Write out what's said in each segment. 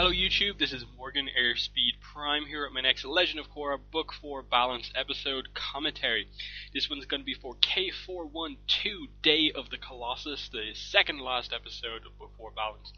Hello YouTube, this is Morgan Airspeed Prime here at my next Legend of Korra Book 4 Balance episode commentary. This one's going to be for K412 Day of the Colossus, the second last episode of Book 4 Balance.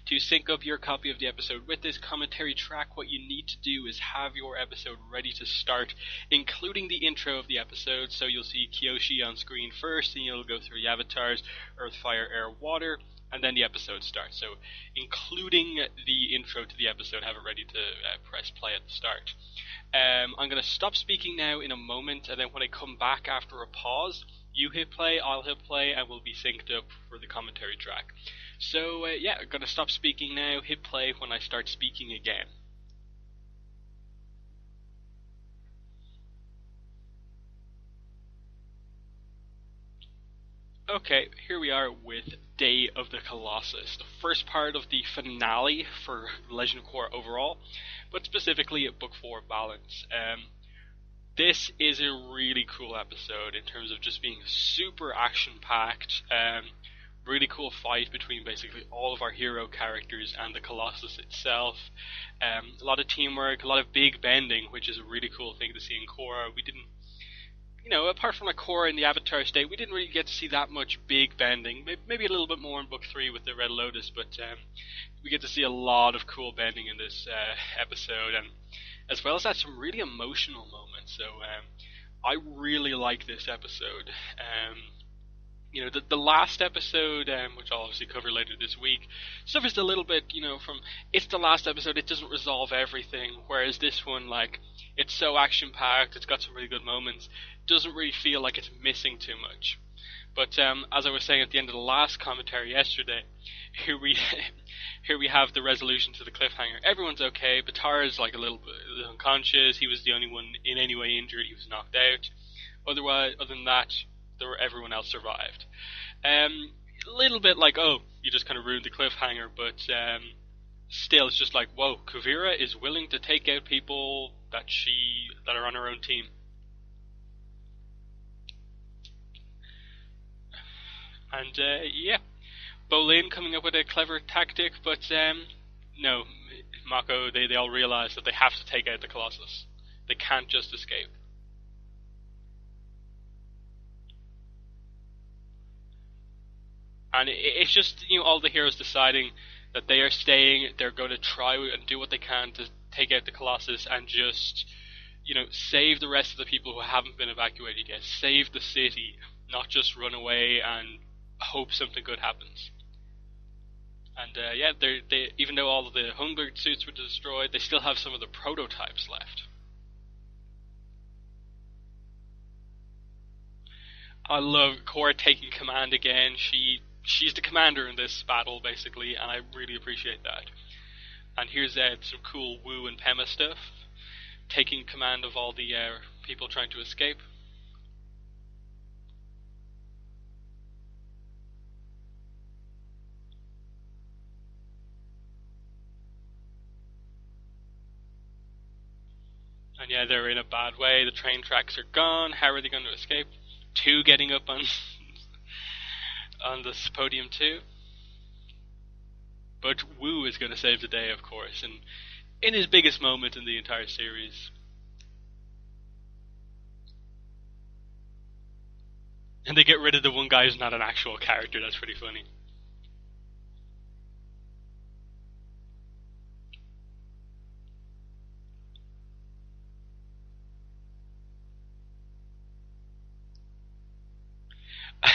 To sync up your copy of the episode with this commentary track, what you need to do is have your episode ready to start, including the intro of the episode. So you'll see Kyoshi on screen first, and you'll go through the avatars, Earth, Fire, Air, Water, and then the episode starts. So including the intro to the episode, have it ready to press play at the start. I'm going to stop speaking now in a moment, and then when I come back after a pause, you hit play, I'll hit play, and we'll be synced up for the commentary track. So yeah, I'm going to stop speaking now, hit play when I start speaking again. Okay, here we are with Day of the Colossus, the first part of the finale for Legend of Korra overall, but specifically at Book 4 Balance. This is a really cool episode in terms of just being super action-packed, really cool fight between basically all of our hero characters and the Colossus itself. A lot of teamwork, a lot of big bending, which is a really cool thing to see in Korra. We didn't, apart from Korra in the Avatar state, we didn't really get to see that much big bending. Maybe a little bit more in Book 3 with the Red Lotus, but we get to see a lot of cool bending in this episode, and as well as that, some really emotional moments. So I really like this episode. The last episode, which I'll obviously cover later this week, suffers a little bit, from it's the last episode, it doesn't resolve everything, whereas this one, it's so action-packed, it's got some really good moments, doesn't really feel like it's missing too much. But as I was saying at the end of the last commentary yesterday, here we have the resolution to the cliffhanger. Everyone's okay, Batara's a little bit unconscious, he was the only one in any way injured, he was knocked out. Other than that, everyone else survived. A little bit you just kind of ruined the cliffhanger, but still, it's just whoa, Kuvira is willing to take out people that are on her own team. And yeah, Bolin coming up with a clever tactic, but no, Mako, they all realize that they have to take out the Colossus. They can't just escape. And it's just, all the heroes deciding that they are staying, they're going to try and do what they can to take out the Colossus and just, save the rest of the people who haven't been evacuated yet. Save the city, not just run away and hope something good happens. And yeah, they even though all of the Hunger suits were destroyed, they still have some of the prototypes left. I love Korra taking command again. She's the commander in this battle, basically, and I really appreciate that. And here's some cool Wu and Pema stuff, taking command of all the people trying to escape. And yeah, they're in a bad way. The train tracks are gone. How are they going to escape? Two getting up on this podium too. But Wu is going to save the day, of course, and in his biggest moment in the entire series. And they get rid of the one guy who's not an actual character. That's pretty funny.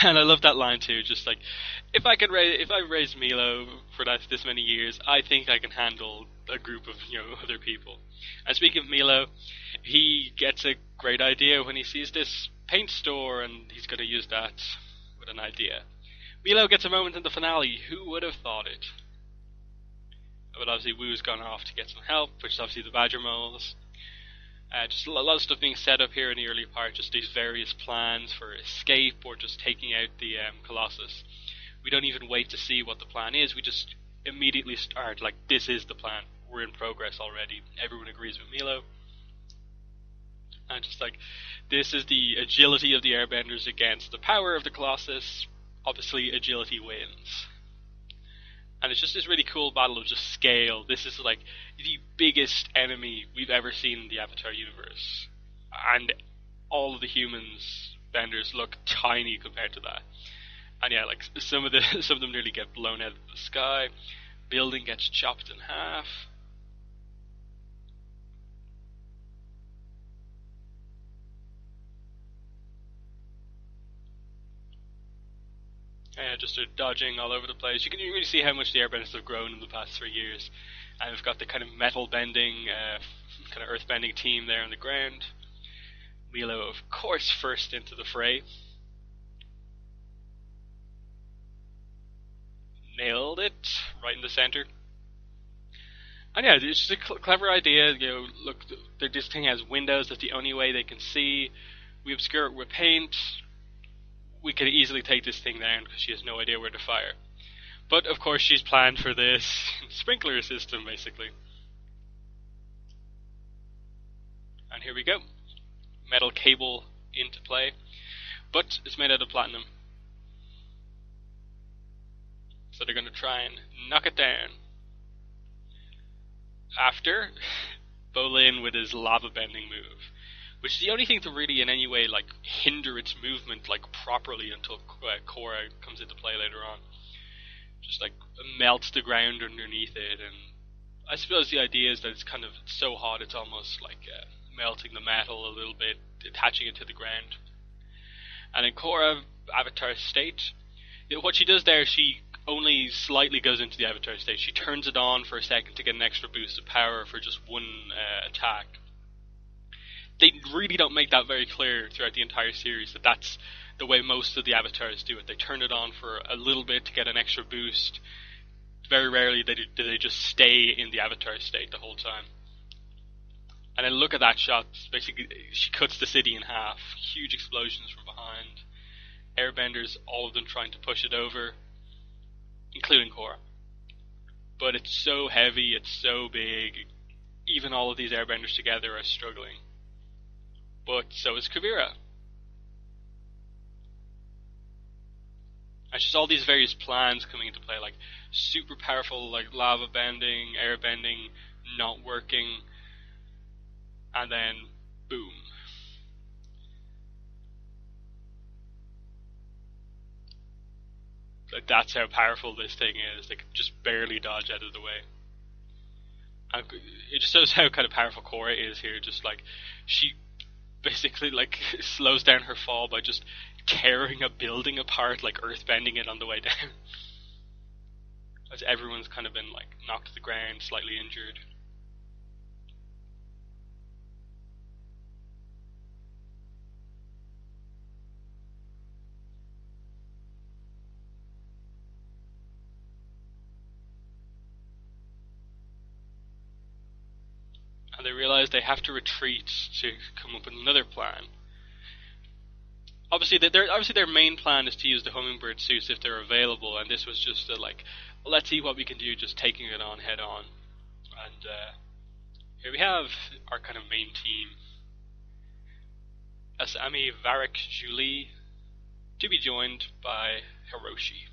And I love that line too, just if I raised Milo for this many years, I think I can handle a group of other people. And speaking of Milo, he gets a great idea when he sees this paint store, and he's going to use that with an idea. Milo gets a moment in the finale. Who would have thought it? But obviously Wu's gone off to get some help, which is obviously the Badger Moles. Just a lot of stuff being set up here in the early part, just these various plans for escape or just taking out the Colossus. We don't even wait to see what the plan is, we just immediately start, this is the plan, we're in progress already. Everyone agrees with Milo. And just this is the agility of the airbenders against the power of the Colossus. Obviously agility wins. And it's just this really cool battle of just scale. This is like the biggest enemy we've ever seen in the Avatar universe. And all of the humans, benders, look tiny compared to that. And yeah, like some of them nearly get blown out of the sky. Building gets chopped in half. Just are dodging all over the place. You can really see how much the airbenders have grown in the past 3 years. And we've got the kind of metal bending, kind of earth bending team there on the ground. Milo, of course, first into the fray. Nailed it, right in the center. And yeah, it's just a clever idea. Look, this thing has windows. That's the only way they can see. We obscure it with paint. We could easily take this thing down because she has no idea where to fire. But of course, she's planned for this sprinkler system, basically. And here we go. Metal cable into play, but it's made out of platinum. So they're going to try and knock it down. After, Bolin with his lava bending move, which is the only thing to really in any way like hinder its movement like properly until Korra comes into play later on. Just like melts the ground underneath it, and I suppose the idea is that it's so hot it's almost like melting the metal a little bit, attaching it to the ground. And in Korra Avatar state, what she does there, she only slightly goes into the Avatar state. She turns it on for a second to get an extra boost of power for just one attack. They really don't make that very clear throughout the entire series that that's the way most of the avatars do it. They turn it on for a little bit to get an extra boost. Very rarely do they just stay in the avatar state the whole time. And then look at that shot. Basically, she cuts the city in half. Huge explosions from behind. Airbenders, all of them trying to push it over, including Korra. But it's so heavy, it's so big. Even all of these airbenders together are struggling. But so is Kuvira. It's just all these various plans coming into play, like super powerful, like lava bending, air bending, not working, and then boom. Like that's how powerful this thing is. They can just barely dodge out of the way. And it just shows how kind of powerful Korra is here. Just like she basically like slows down her fall by just tearing a building apart, like earthbending it on the way down. As everyone's kind of been like knocked to the ground, slightly injured. And they realize they have to retreat to come up with another plan. Obviously, their main plan is to use the hummingbird suits if they're available, and this was just well, let's see what we can do, just taking it on head on. And here we have our kind of main team. Asami, Varric, Julie, to be joined by Hiroshi.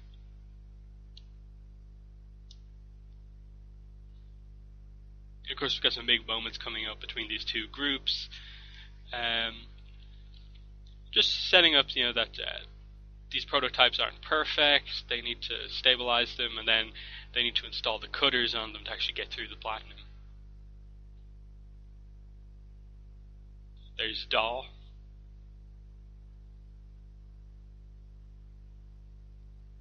Of course, we've got some big moments coming up between these two groups. Just setting up, that these prototypes aren't perfect. They need to stabilize them, and then they need to install the cutters on them to actually get through the platinum. There's Dahl.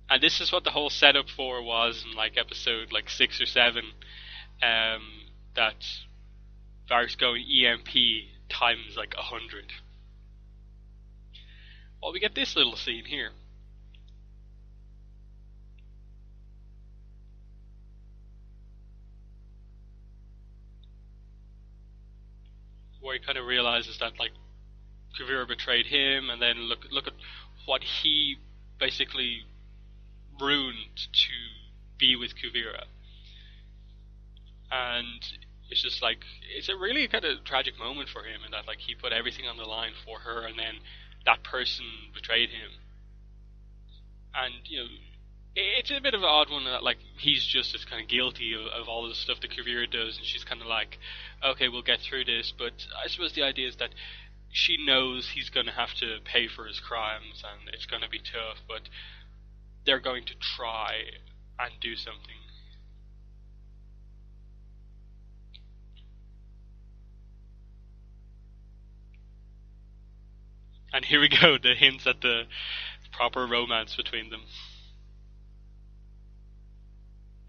And this is what the whole setup for was in like episode 6 or 7. That Varric's going EMP times 100. Well, we get this little scene here. Where he kind of realizes that Kuvira betrayed him, and then look at what he basically ruined to be with Kuvira. And it's just it's a really kind of tragic moment for him, in that he put everything on the line for her, and then that person betrayed him. And It's a bit of an odd one that like he's just as kind of guilty of all the stuff that Kuvira does, and she's kind of like, okay, we'll get through this. But I suppose the idea is that she knows he's going to have to pay for his crimes, and it's going to be tough. But they're going to try and do something. And here we go, the hints at the proper romance between them.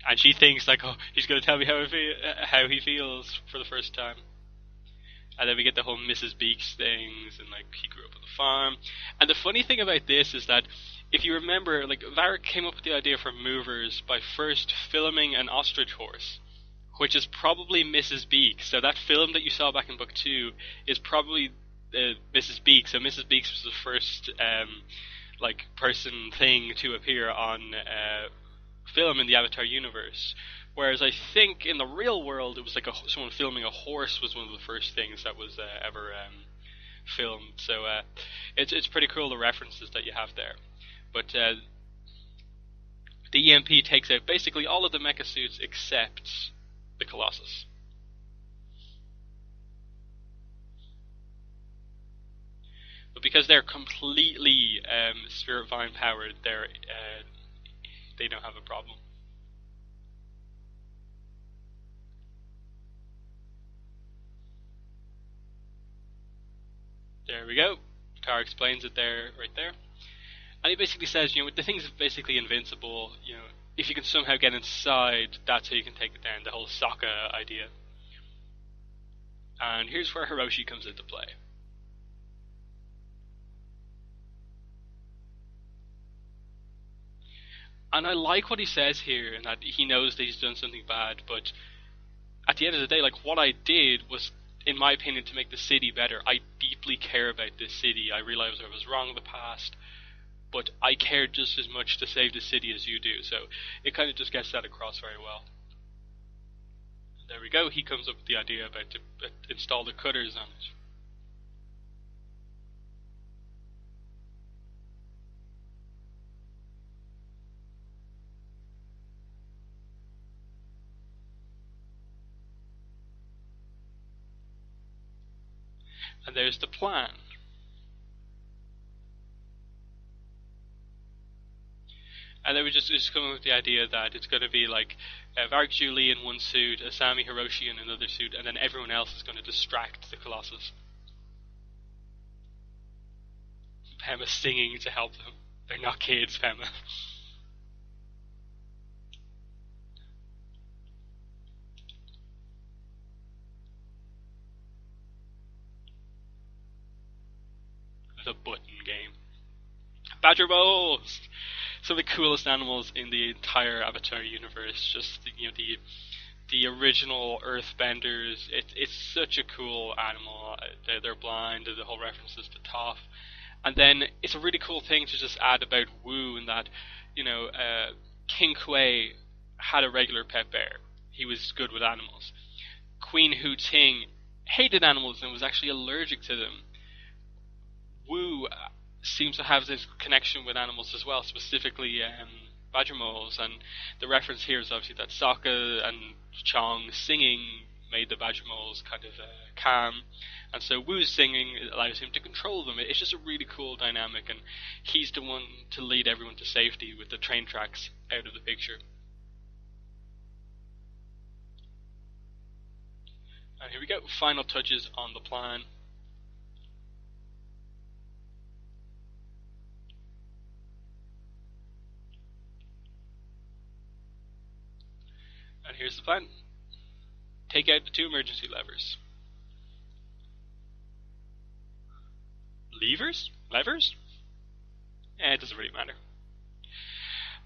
And she thinks like, oh, he's going to tell me how he feels for the first time. And then we get the whole Mrs. Beaks things, and like he grew up on the farm. And the funny thing about this is that if you remember, like Varric came up with the idea for movers by first filming an ostrich horse, which is probably Mrs. Beaks. So that film that you saw back in book 2 is probably Mrs. Beaks. So Mrs. Beaks was the first like person thing to appear on film in the Avatar universe. Whereas I think in the real world it was like someone filming a horse was one of the first things that was ever filmed. So it's pretty cool the references that you have there. But the EMP takes out basically all of the mecha suits except the Colossus. But because they're completely spirit vine powered, they don't have a problem. There we go. Tar explains it there, right there. And he basically says, the thing's basically invincible. If you can somehow get inside, that's how you can take it down. The whole Sokka idea. And here's where Hiroshi comes into play. And I like what he says here, in that he knows that he's done something bad, but at the end of the day, like, what I did was, in my opinion, to make the city better. I deeply care about this city. I realize I was wrong in the past, but I care just as much to save the city as you do. So it kind of just gets that across very well. And there we go. He comes up with the idea about to install the cutters on it. And there's the plan. And then we just come up with the idea that it's going to be like Varric Julie in one suit, Asami Hiroshi in another suit, and then everyone else is going to distract the Colossus. Pema singing to help them. They're not kids, Pema. The button game. Badger Bowls! Some of the coolest animals in the entire Avatar universe. Just the original Earthbenders. It's such a cool animal. They're blind. The whole references to Toph. And then it's a really cool thing to just add about Wu, in that King Kuei had a regular pet bear. He was good with animals. Queen Hu Ting hated animals and was actually allergic to them. Wu seems to have this connection with animals as well, specifically badger moles, and the reference here is obviously that Sokka and Chong singing made the badger moles kind of calm, and so Wu's singing allows him to control them. It's just a really cool dynamic, and he's the one to lead everyone to safety with the train tracks out of the picture. And here we go, final touches on the plan. And here's the plan. Take out the 2 emergency levers. Levers? Levers? It doesn't really matter.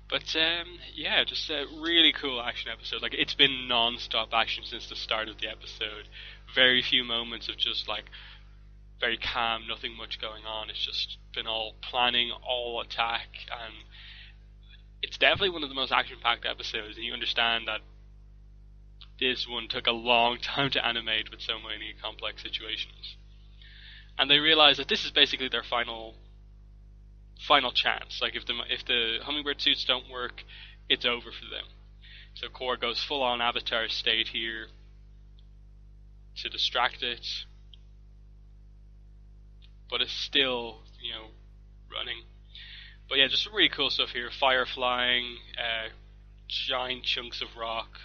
But yeah, just a really cool action episode. Like, it's been non-stop action since the start of the episode. Very few moments of just like very calm, nothing much going on. It's just been all planning, all attack, and it's definitely one of the most action-packed episodes, and you understand that this one took a long time to animate with so many complex situations. And they realize that this is basically their final final chance. Like if the hummingbird suits don't work, it's over for them. So Korra goes full on Avatar state here to distract it, but it's still, running. But yeah, just really cool stuff here. Fire flying, giant chunks of rock.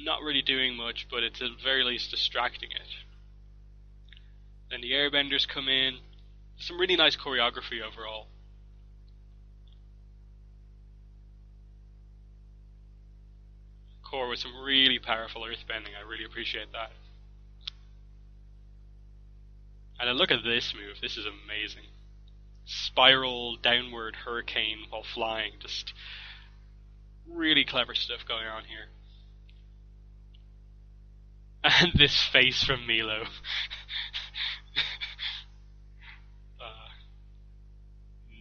Not really doing much, but it's at the very least distracting it. Then the airbenders come in. Some really nice choreography overall. Korra with some really powerful earthbending. I really appreciate that. And then look at this move. This is amazing. Spiral downward hurricane while flying. Just really clever stuff going on here. And this face from Milo.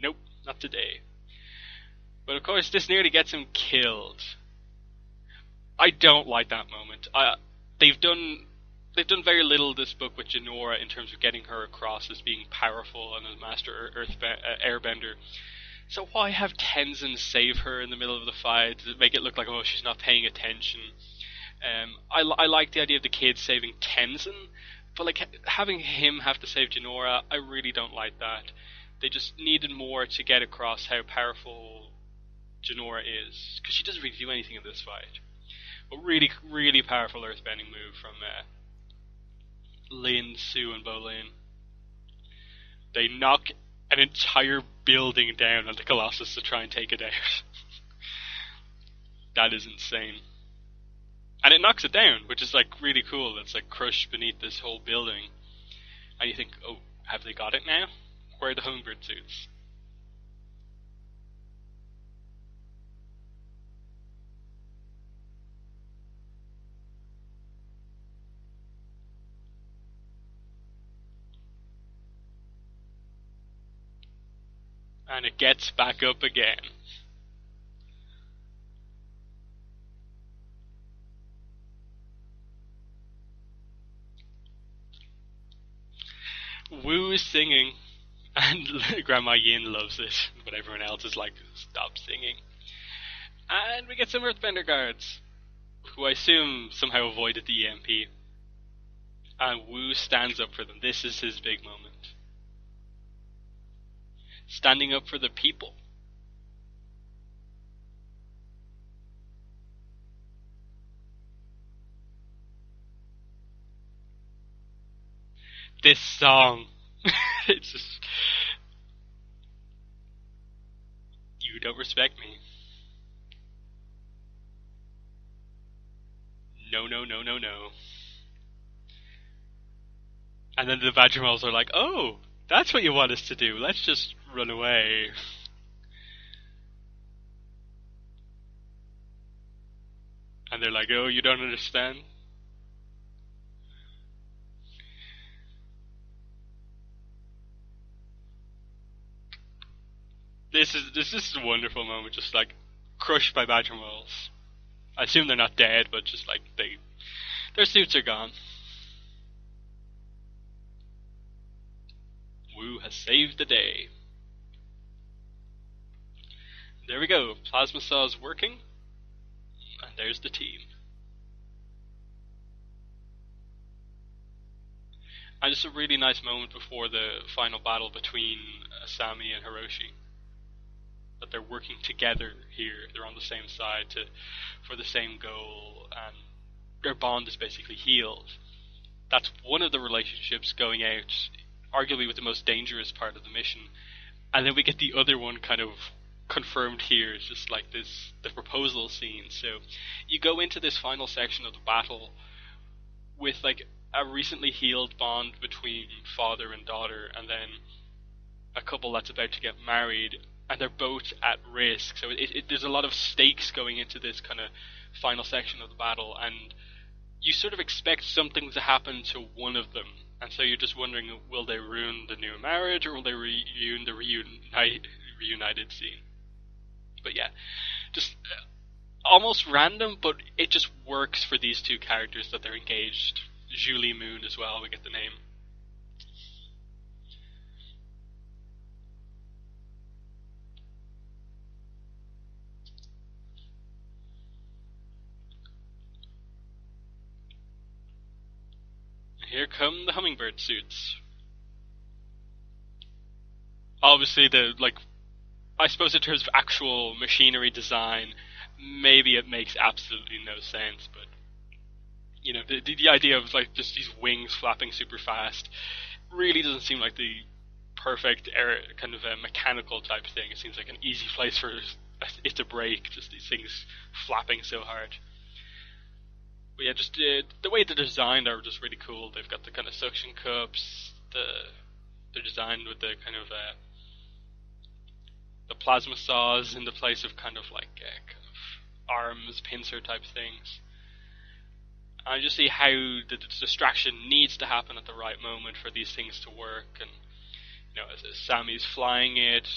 Nope, not today. But of course, this nearly gets him killed. I don't like that moment. They've done very little this book with Jinora in terms of getting her across as being powerful and a master airbender. So why have Tenzin save her in the middle of the fight to make it look like, oh, she's not paying attention? I like the idea of the kids saving Tenzin, but like having him have to save Jinora, I really don't like that. They just needed more to get across how powerful Jinora is, because she doesn't really do anything in this fight. But really, really powerful earthbending move from Lin, Sue, and Bolin. They knock an entire building down on the Colossus to try and take it out. That is insane. And it knocks it down, which is like really cool. It's like crushed beneath this whole building. And you think, oh, have they got it now? Where are the hummingbird suits? And it gets back up again. Wu is singing, and Grandma Yin loves it, but everyone else is like, stop singing. And we get some Earthbender guards, who I assume somehow avoided the EMP. And Wu stands up for them. This is his big moment. Standing up for the people. This song. It's just... You don't respect me. No, no, no, no, no. And then the Badgermals are like, oh, that's what you want us to do. Let's just run away. And they're like, oh, you don't understand? This is a wonderful moment, just like crushed by Badgermals. I assume they're not dead, but just like their suits are gone. Wu has saved the day. There we go. Plasma Saw is working, and there's the team. And just a really nice moment before the final battle between Asami and Hiroshi. That they're working together here. They're on the same side for the same goal, and their bond is basically healed. That's one of the relationships going out, arguably with the most dangerous part of the mission. And then we get the other one kind of confirmed here. It's just like the proposal scene. So you go into this final section of the battle with like a recently healed bond between father and daughter, and then a couple that's about to get married, and they're both at risk. So there's a lot of stakes going into this kind of final section of the battle, and you sort of expect something to happen to one of them. And so you're just wondering, will they ruin the new marriage, or will they ruin the reunited scene? But yeah, just almost random, but it just works for these two characters that they're engaged. Julie Moon as well, we get the name. come the hummingbird suits. Obviously, I suppose in terms of actual machinery design, maybe it makes absolutely no sense, but the idea of like just these wings flapping super fast really doesn't seem like the perfect kind of a mechanical type thing. It seems like an easy place for it to break, just these things flapping so hard. But yeah, just the way they're designed are just really cool. They've got the kind of suction cups, they're designed with the kind of the plasma saws in the place of kind of kind of arms, pincer type things. I just see how the distraction needs to happen at the right moment for these things to work. And as Sammy's flying it,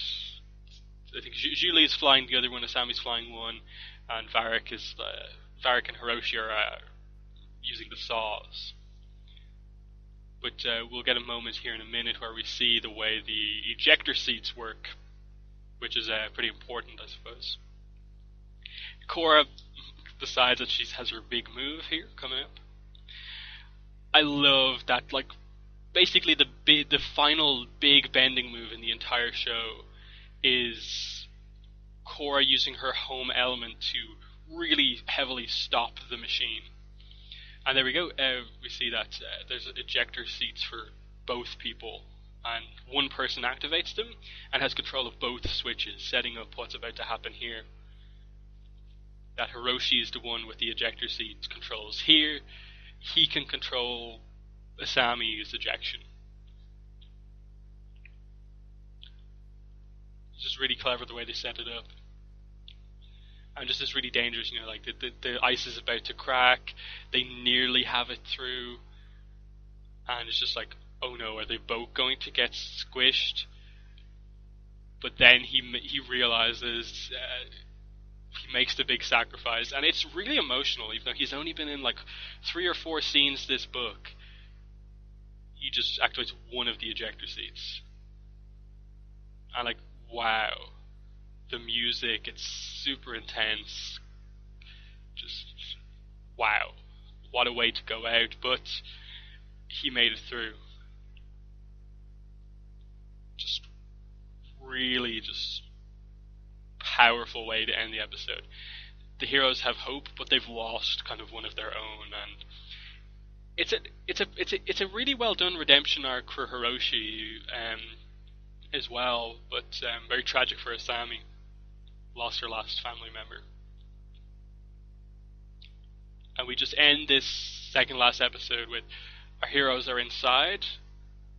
I think Julie's flying the other one, as Sammy's flying one, and Varric and Hiroshi are using the saws. But we'll get a moment here in a minute where we see the way the ejector seats work, which is pretty important, I suppose. Korra decides that she has her big move here coming up. I love that, basically the final big bending move in the entire show is Korra using her home element to really heavily stop the machine. And there we go, we see that there's ejector seats for both people, and one person activates them and has control of both switches, setting up what's about to happen here. That Hiroshi is the one with the ejector seat controls here. He can control Asami's ejection. It's just really clever the way they set it up. And just it's really dangerous, the ice is about to crack, they nearly have it through, and it's just like, oh no, are they both going to get squished? But then he realizes, he makes the big sacrifice, and it's really emotional, even though he's only been in 3 or 4 scenes this book. He just activates one of the ejector seats. And wow. The music, it's super intense. Just, wow. What a way to go out, but he made it through. Just really powerful way to end the episode. The heroes have hope, but they've lost kind of one of their own, and it's a really well done redemption arc for Hiroshi as well, but very tragic for Asami. Lost her last family member. And we just end this second last episode with our heroes are inside,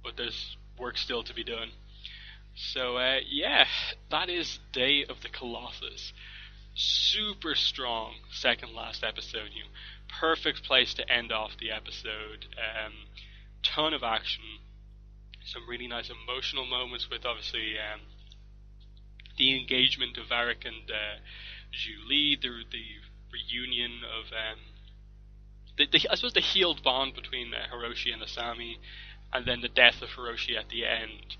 but there's work still to be done. So yeah, that is Day of the Colossus. Super strong second last episode. Perfect place to end off the episode. Ton of action. Some really nice emotional moments with obviously the engagement of Varric and Julie, the reunion of I suppose the healed bond between Hiroshi and Asami, and then the death of Hiroshi at the end.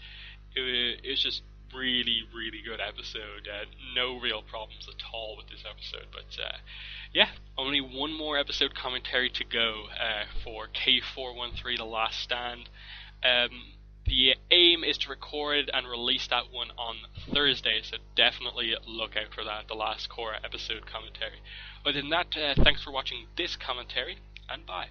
It was just really, really good episode. No real problems at all with this episode, but yeah, only one more episode commentary to go for K413 The Last Stand. The aim is to record and release that one on Thursday, so definitely look out for that, the last Korra episode commentary. Other than that, thanks for watching this commentary, and bye.